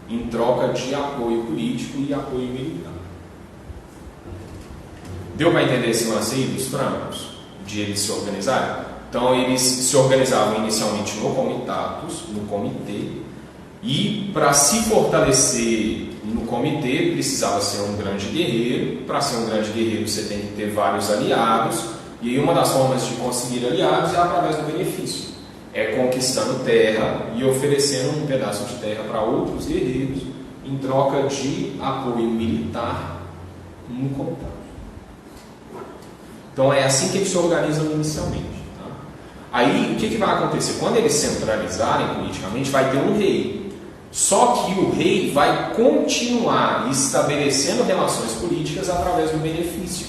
em troca de apoio político e apoio militar. Deu para entender esse lance aí dos francos? De eles se organizarem? Então eles se organizavam inicialmente no comitatus, no comitê, e para se fortalecer no comitê precisava ser um grande guerreiro. Para ser um grande guerreiro você tem que ter vários aliados, e aí uma das formas de conseguir aliados é através do benefício. É conquistando terra e oferecendo um pedaço de terra para outros guerreiros em troca de apoio militar no comitê. Então é assim que eles se organizam inicialmente. Tá? Aí o que vai acontecer? Quando eles centralizarem politicamente, vai ter um rei. Só que o rei vai continuar estabelecendo relações políticas através do benefício.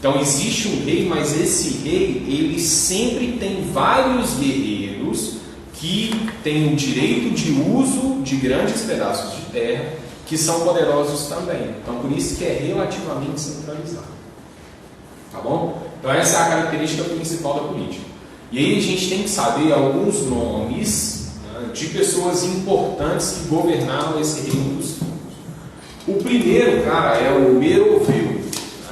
Então existe um rei, mas esse rei ele sempre tem vários guerreiros que têm o direito de uso de grandes pedaços de terra, que são poderosos também. Então por isso que é relativamente centralizado. Tá bom? Então essa é a característica principal da política. E aí a gente tem que saber alguns nomes, né, de pessoas importantes que governaram esse reino dos francos. O primeiro, cara, é o Meroveu.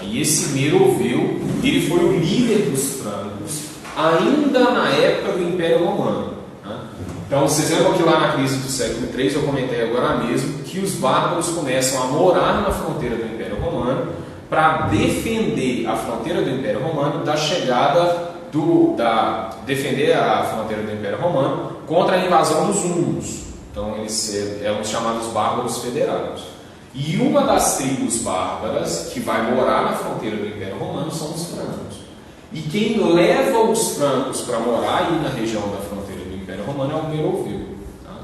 E esse Meroveu, ele foi o líder dos francos ainda na época do Império Romano. Né? Então vocês lembram que lá na crise do século III, eu comentei agora mesmo, que os bárbaros começam a morar na fronteira do Império Romano para defender a fronteira do Império Romano da chegada defender a fronteira do Império Romano contra a invasão dos hunos. Então eles eram chamados bárbaros federados. E uma das tribos bárbaras que vai morar na fronteira do Império Romano são os francos. E quem leva os francos para morar aí na região da fronteira do Império Romano é o Meroveu. Tá?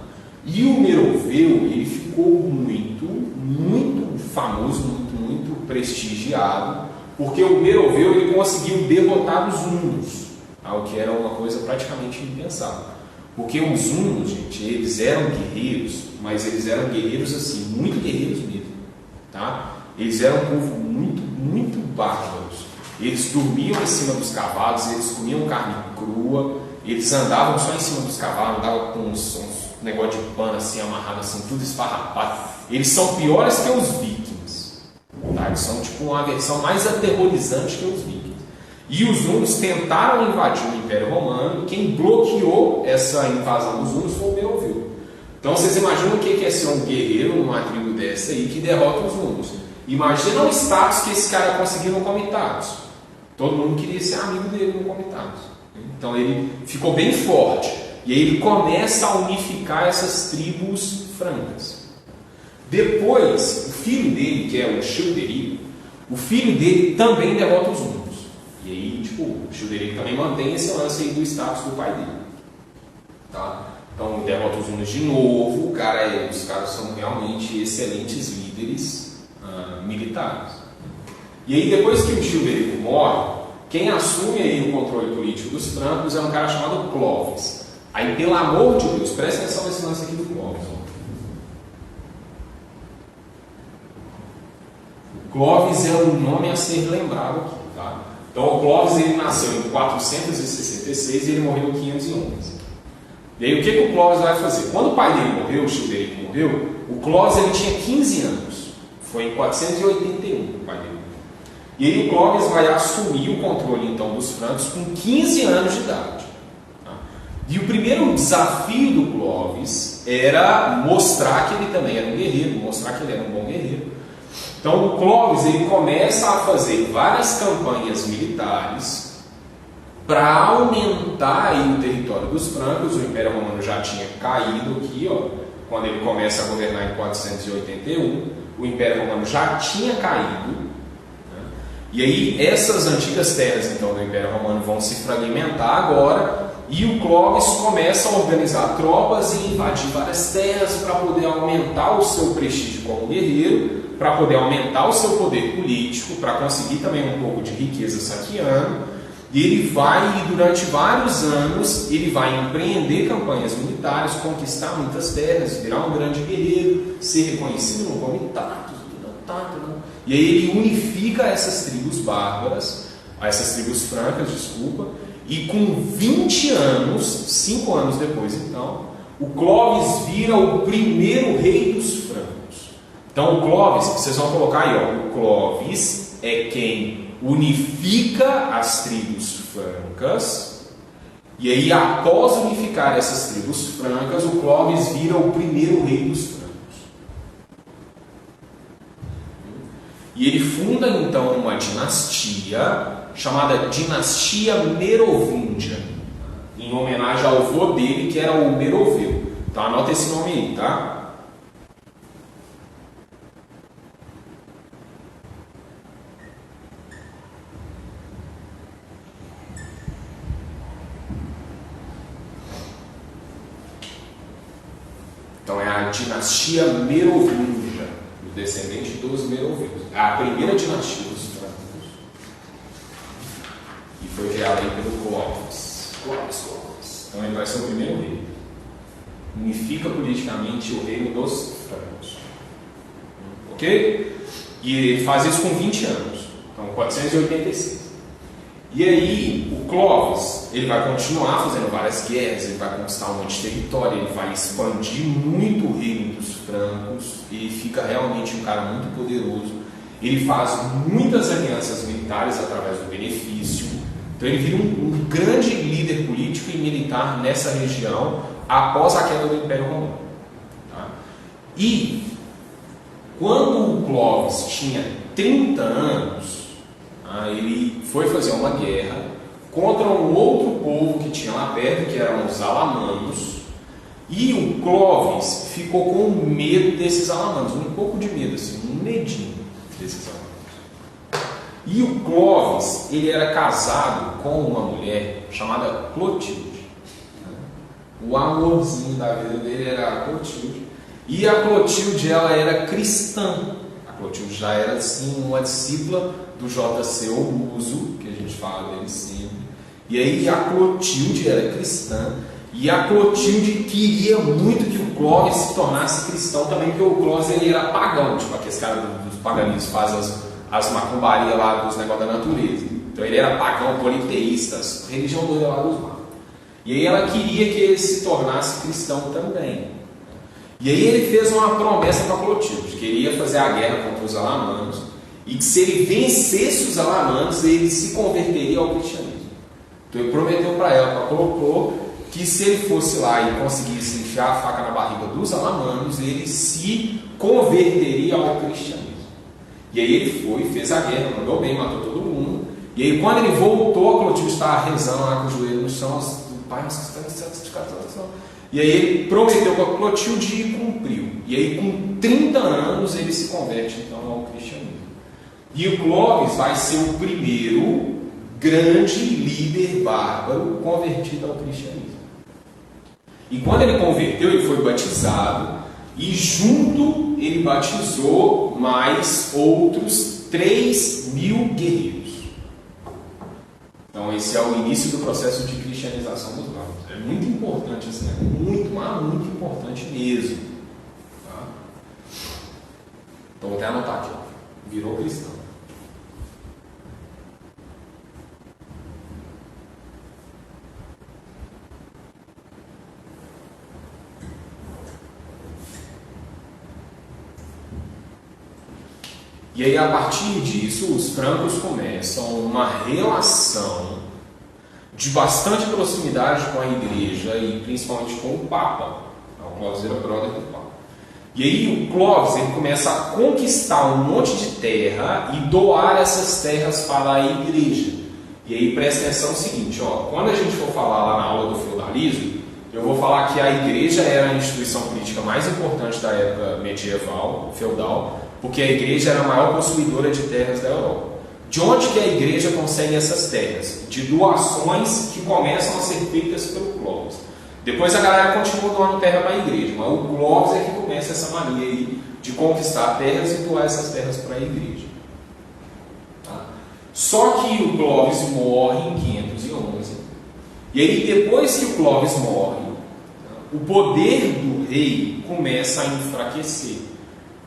E o Meroveu ele ficou muito famoso, muito prestigiado, porque o Meroveu ele conseguiu derrotar os hunos, tá? O que era uma coisa praticamente impensável. Porque os hunos, gente, eles eram guerreiros, mas eles eram guerreiros assim, muito guerreiros mesmo. Tá? Eles eram um povo muito bárbaros. Eles dormiam em cima dos cavalos, eles comiam carne crua, eles andavam só em cima dos cavalos, andavam com uns negócio de pano assim, amarrado assim, tudo esfarrapado. Eles são piores que os vikings. Tá? Eles são tipo uma versão mais aterrorizante que os vikings. E os hunos tentaram invadir o Império Romano, e quem bloqueou essa invasão dos hunos foi o Meroveu. Então vocês imaginam o que é ser um guerreiro numa tribo dessa aí que derrota os hunos. Imagina o status que esse cara conseguiu no Comitatus. Todo mundo queria ser amigo dele no Comitatus. Então ele ficou bem forte. E aí ele começa a unificar essas tribos francas. Depois, o filho dele, que é o Childeric, o filho dele também derrota os hunos. E aí, tipo, o Childeric também mantém esse lance aí do status do pai dele. Tá? Então, derrota os hunos de novo. Os caras são realmente excelentes líderes militares. E aí, depois que o Childeric morre, quem assume aí o controle político dos francos é um cara chamado Clovis. Aí, pelo amor de Deus, presta atenção nesse lance aqui do Clovis. Clovis é um nome a ser lembrado aqui. Tá? Então, o Clovis ele nasceu em 466 e ele morreu em 511. E aí, o que o Clovis vai fazer? Quando o pai dele morreu, o Childeric morreu, o Clovis ele tinha 15 anos. Foi em 481 o pai dele. E aí o Clovis vai assumir o controle então dos francos com 15 anos de idade. Tá? E o primeiro desafio do Clovis era mostrar que ele também era um guerreiro, mostrar que ele era um bom guerreiro. Então o Clovis ele começa a fazer várias campanhas militares para aumentar aí o território dos francos. O Império Romano já tinha caído aqui, ó, quando ele começa a governar em 481. O Império Romano já tinha caído. E aí essas antigas terras então do Império Romano vão se fragmentar agora, e o Clovis começa a organizar tropas e invadir várias terras para poder aumentar o seu prestígio como guerreiro, para poder aumentar o seu poder político, para conseguir também um pouco de riqueza saqueando. E ele vai, durante vários anos, ele vai empreender campanhas militares, conquistar muitas terras, virar um grande guerreiro, ser reconhecido no Comitatus. E aí ele unifica essas tribos bárbaras essas tribos francas, desculpa, e com 20 anos, 5 anos depois então, o Clovis vira o primeiro rei dos francos. Então o Clovis, vocês vão colocar aí, ó, o Clovis é quem unifica as tribos francas, e aí após unificar essas tribos francas, o Clovis vira o primeiro rei dos francos. E ele funda então uma dinastia chamada Dinastia Merovíngia, em homenagem ao avô dele, que era o Meroveu. Então anota esse nome aí, tá? Então é a Dinastia Merovingia, o descendente dos Merovingios. É a primeira dinastia dos francos. E foi criada aí pelo Clovis. Então ele vai ser o primeiro rei. Unifica politicamente o reino dos francos. Ok? E ele faz isso com 20 anos. Então 486. E aí, o Clovis, ele vai continuar fazendo várias guerras, ele vai conquistar um monte de território, ele vai expandir muito o reino dos francos, ele fica realmente um cara muito poderoso, ele faz muitas alianças militares através do benefício, então ele vira um grande líder político e militar nessa região após a queda do Império Romano. Tá? E, quando o Clovis tinha 30 anos, ele foi fazer uma guerra contra um outro povo que tinha lá perto, que eram os alamanos, e o Clovis ficou com medo desses alamanos, um pouco de medo, assim, um medinho desses alamanos. E o Clovis, ele era casado com uma mulher chamada Clotilde. O amorzinho da vida dele era a Clotilde, e a Clotilde, ela era cristã. A Clotilde já era, assim, uma discípula do J.C. Obuso, que a gente fala dele sempre. E aí a Clotilde era cristã, e a Clotilde queria muito que o Clovis se tornasse cristão também, porque o Clovis ele era pagão, tipo aqueles caras dos paganistas fazem as macumbarias lá dos negócios da natureza. Então ele era pagão, politeísta, religião doida lá dos maus. E aí ela queria que ele se tornasse cristão também. E aí ele fez uma promessa para Clotilde, que ele ia fazer a guerra contra os alamanos, e que se ele vencesse os alamanos, ele se converteria ao cristianismo. Então ele prometeu para ela, para Clopô, que se ele fosse lá e conseguisse enfiar a faca na barriga dos alamanos, ele se converteria ao cristianismo. E aí ele foi, fez a guerra, mandou bem, matou todo mundo. E aí quando ele voltou, a Clotilde estava rezando lá com o joelho no chão, o pai, e aí ele prometeu para Clotilde e cumpriu. E aí com 30 anos ele se converte então ao cristianismo. E o Clovis vai ser o primeiro grande líder bárbaro convertido ao cristianismo. E quando ele converteu, ele foi batizado, e junto ele batizou mais outros 3.000 guerreiros. Então esse é o início do processo de cristianização dos bárbaros. É muito importante assim, muito, mas muito importante mesmo. Tá? Então vou até anotar aqui, ó. Virou cristão. E aí, a partir disso, os francos começam uma relação de bastante proximidade com a igreja e principalmente com o Papa. O Clovis era brother do Papa. E aí o Clovis ele começa a conquistar um monte de terra e doar essas terras para a igreja. E aí presta atenção no seguinte, ó, quando a gente for falar lá na aula do feudalismo, eu vou falar que a igreja era a instituição política mais importante da época medieval, feudal, porque a igreja era a maior possuidora de terras da Europa. De onde que a igreja consegue essas terras? De doações que começam a ser feitas pelo Clovis. Depois a galera continua doando terra para a igreja, mas o Clovis é que começa essa mania aí de conquistar terras e doar essas terras para a igreja. Tá? Só que o Clovis morre em 511. E aí depois que o Clovis morre, o poder do rei começa a enfraquecer.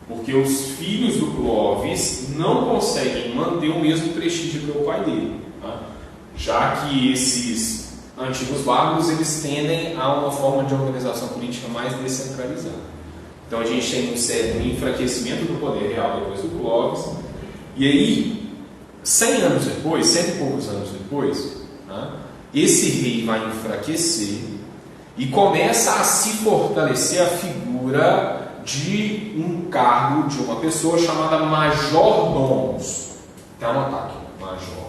Porque os filhos do Clovis não conseguem manter o mesmo prestígio que o pai dele. tá? Já que esses antigos bárbaros eles tendem a uma forma de organização política mais descentralizada. Então a gente tem um certo enfraquecimento do poder real depois do Clóvis, e aí 100 anos depois, 100 e poucos anos depois, tá? Esse rei vai enfraquecer e começa a se fortalecer a figura de um cargo de uma pessoa chamada major-domus. Tem um ataque, major.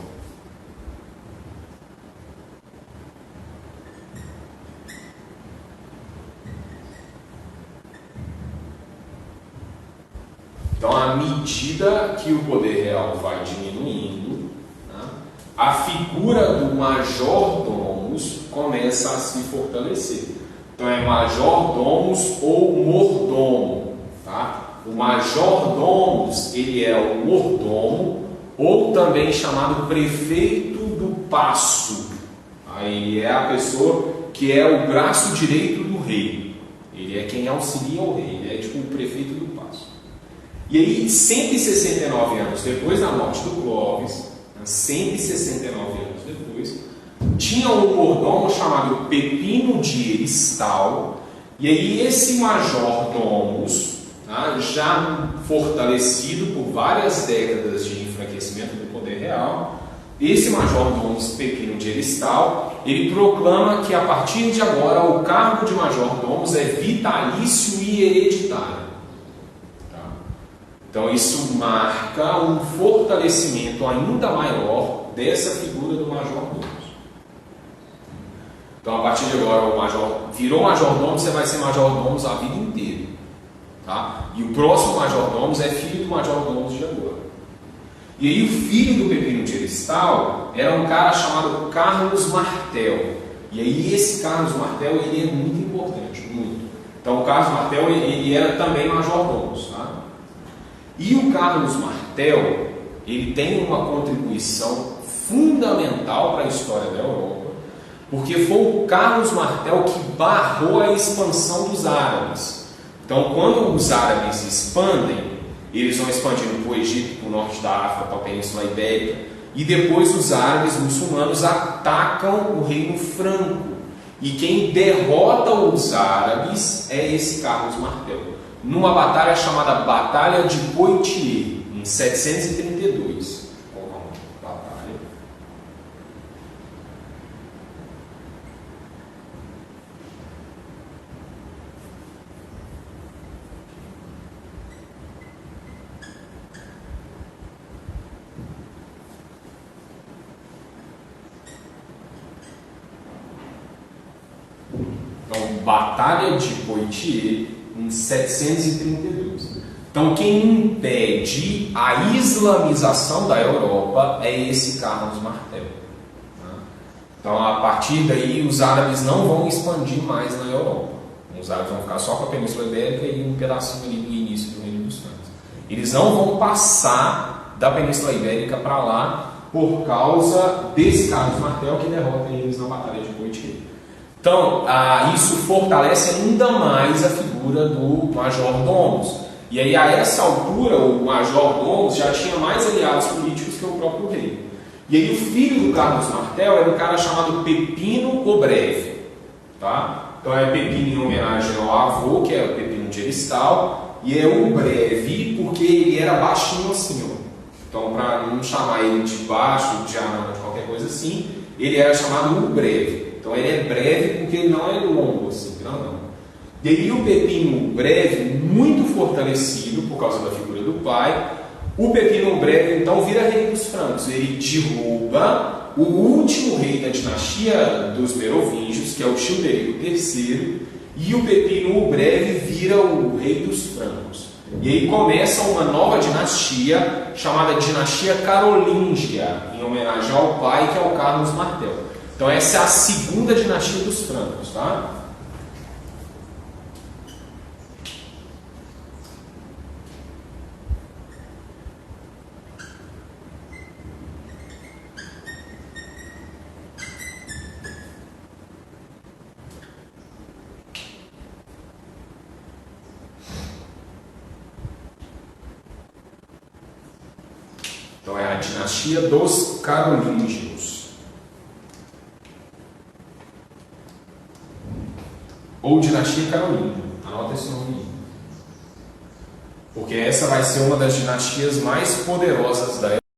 Então, à medida que o poder real vai diminuindo, né, a figura do major-domus começa a se fortalecer. Então, é major-domus ou mordomo. Tá? O major-domus, ele é o mordomo, ou também chamado prefeito do paço. Aí é a pessoa que é o braço direito do rei. Ele é quem auxilia o rei, ele é tipo o prefeito do paço. E aí, 169 anos depois da morte do Clóvis, 169 anos depois, tinha um mordomo chamado Pepino de Heristal, e aí esse major-domus, tá, já fortalecido por várias décadas de enfraquecimento do poder real, esse major-domus Pepino de Heristal, ele proclama que a partir de agora o cargo de major-domus é vitalício e hereditário. Então isso marca um fortalecimento ainda maior dessa figura do major-domus. Então a partir de agora o major virou major-domus, você vai ser major-domus a vida inteira. Tá? E o próximo major-domus é filho do major-domus de agora. E aí o filho do Pepino de Heristal era um cara chamado Carlos Martel. E aí esse Carlos Martel ele é muito importante, muito. Então o Carlos Martel ele era também major-domus. Tá? E o Carlos Martel, ele tem uma contribuição fundamental para a história da Europa, porque foi o Carlos Martel que barrou a expansão dos árabes. Então, quando os árabes expandem, eles vão expandindo para o Egito, para o norte da África, para a Península Ibérica, e depois os árabes muçulmanos atacam o reino franco. E quem derrota os árabes é esse Carlos Martel, numa batalha chamada Batalha de Poitiers, em 732. Qual é a batalha? Então, Batalha de Poitiers, em 732. Então, quem impede a islamização da Europa é esse Carlos Martel. Então, a partir daí, os árabes não vão expandir mais na Europa. Os árabes vão ficar só com a Península Ibérica e um pedacinho ali do início do Reino dos Francos. Eles não vão passar da Península Ibérica para lá por causa desse Carlos Martel que derrota eles na Batalha de Poitiers. Então, isso fortalece ainda mais a figura do major-domus. E aí, a essa altura, o major-domus já tinha mais aliados políticos que o próprio rei. E aí, o filho do Carlos Martel era um cara chamado Pepino o Breve. Tá? Então, é Pepino em homenagem ao avô, que é o Pepino de Heristal, e é o Breve porque ele era baixinho assim. Ó. Então, para não chamar ele de baixo, de anão, qualquer coisa assim, ele era chamado o Breve. Então ele é breve porque ele não é longo assim, grandão. E aí o Pepino Breve, muito fortalecido por causa da figura do pai, o Pepino Breve então vira rei dos francos. Ele derruba o último rei da dinastia dos Merovingios, que é o Childerico III, e o Pepino Breve vira o rei dos francos. E aí começa uma nova dinastia chamada Dinastia Carolíngia, em homenagem ao pai, que é o Carlos Martel. Então essa é a segunda dinastia dos francos, tá? Então é a dinastia dos carolíngios. Ou dinastia carolíngia. Anota esse nome aí. Porque essa vai ser uma das dinastias mais poderosas da